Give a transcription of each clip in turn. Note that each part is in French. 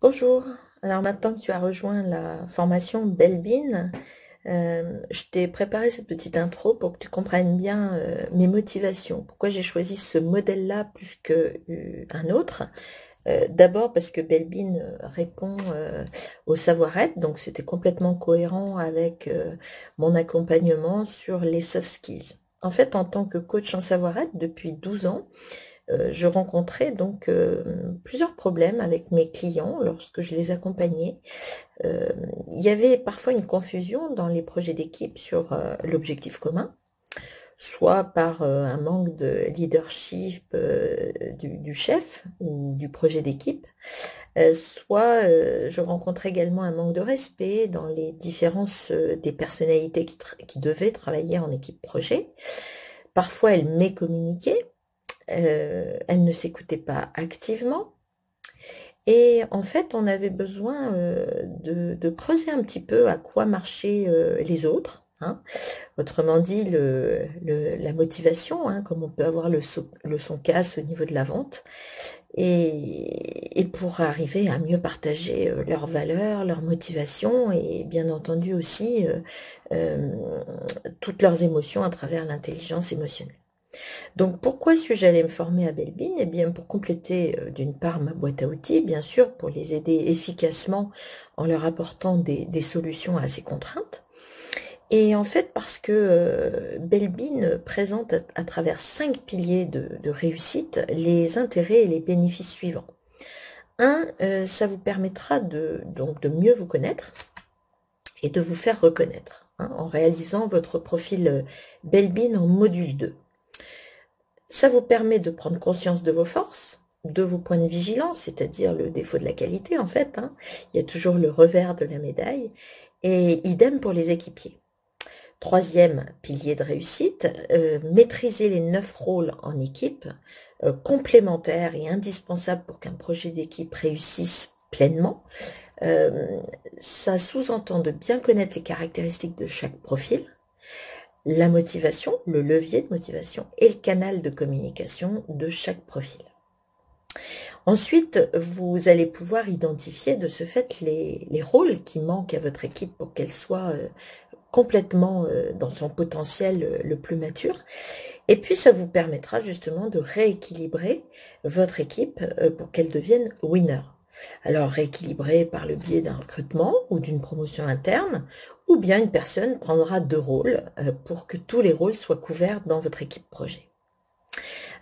Bonjour. Alors maintenant que tu as rejoint la formation Belbin, je t'ai préparé cette petite intro pour que tu comprennes bien mes motivations. Pourquoi j'ai choisi ce modèle-là plus qu'un autre. D'abord parce que Belbin répond au savoir-être, donc c'était complètement cohérent avec mon accompagnement sur les soft skills. En fait, en tant que coach en savoir-être depuis 12 ans, je rencontrais donc plusieurs problèmes avec mes clients lorsque je les accompagnais. Euh, il y avait parfois une confusion dans les projets d'équipe sur l'objectif commun, soit par un manque de leadership du chef ou du projet d'équipe, soit je rencontrais également un manque de respect dans les différences des personnalités qui devaient travailler en équipe projet. Parfois, elles mécommuniquaient. Elle ne s'écoutait pas activement. Et en fait, on avait besoin de creuser un petit peu à quoi marchaient les autres, hein. Autrement dit, la motivation, hein, comme on peut avoir le son casse au niveau de la vente, et pour arriver à mieux partager leurs valeurs, leurs motivations, et bien entendu aussi toutes leurs émotions à travers l'intelligence émotionnelle. Donc, pourquoi suis-je allée me former à Belbin? Eh bien, pour compléter d'une part ma boîte à outils, bien sûr, pour les aider efficacement en leur apportant des solutions à ces contraintes. Et en fait, parce que Belbin présente à travers 5 piliers de réussite les intérêts et les bénéfices suivants. Un, ça vous permettra donc de mieux vous connaître et de vous faire reconnaître, hein, en réalisant votre profil Belbin en module 2. Ça vous permet de prendre conscience de vos forces, de vos points de vigilance, c'est-à-dire le défaut de la qualité en fait, hein. Il y a toujours le revers de la médaille, et idem pour les équipiers. Troisième pilier de réussite, maîtriser les 9 rôles en équipe, complémentaires et indispensables pour qu'un projet d'équipe réussisse pleinement. Ça sous-entend de bien connaître les caractéristiques de chaque profil, la motivation, le levier de motivation et le canal de communication de chaque profil. Ensuite, vous allez pouvoir identifier de ce fait les rôles qui manquent à votre équipe pour qu'elle soit complètement dans son potentiel le plus mature. Et puis, ça vous permettra justement de rééquilibrer votre équipe pour qu'elle devienne winner. Alors, rééquilibrer par le biais d'un recrutement ou d'une promotion interne, ou bien une personne prendra 2 rôles pour que tous les rôles soient couverts dans votre équipe projet.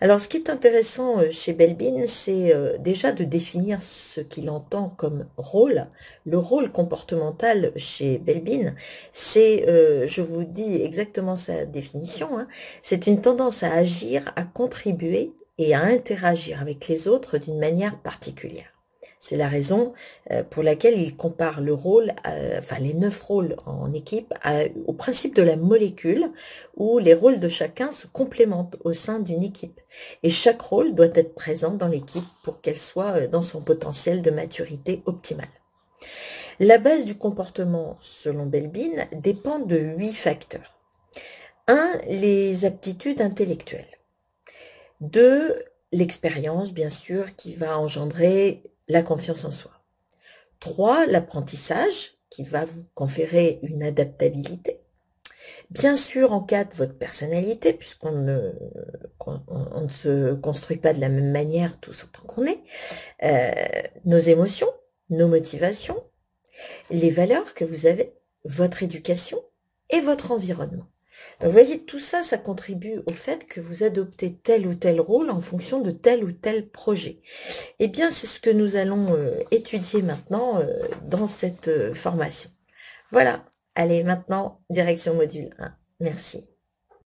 Alors, ce qui est intéressant chez Belbin, c'est déjà de définir ce qu'il entend comme rôle. Le rôle comportemental chez Belbin, c'est, je vous dis exactement sa définition, hein, c'est une tendance à agir, à contribuer et à interagir avec les autres d'une manière particulière. C'est la raison pour laquelle il compare le rôle, enfin les 9 rôles en équipe, au principe de la molécule, où les rôles de chacun se complémentent au sein d'une équipe. Et chaque rôle doit être présent dans l'équipe pour qu'elle soit dans son potentiel de maturité optimale. La base du comportement, selon Belbin, dépend de 8 facteurs. 1. Les aptitudes intellectuelles. 2. L'expérience, bien sûr, qui va engendrer la confiance en soi. 3. L'apprentissage, qui va vous conférer une adaptabilité. Bien sûr, en 4, votre personnalité, puisqu'on ne se construit pas de la même manière tous autant qu'on est. Nos émotions, nos motivations, les valeurs que vous avez, votre éducation et votre environnement. Donc, vous voyez, tout ça, ça contribue au fait que vous adoptez tel ou tel rôle en fonction de tel ou tel projet. Eh bien, c'est ce que nous allons étudier maintenant dans cette formation. Voilà. Allez, maintenant, direction module 1. Merci.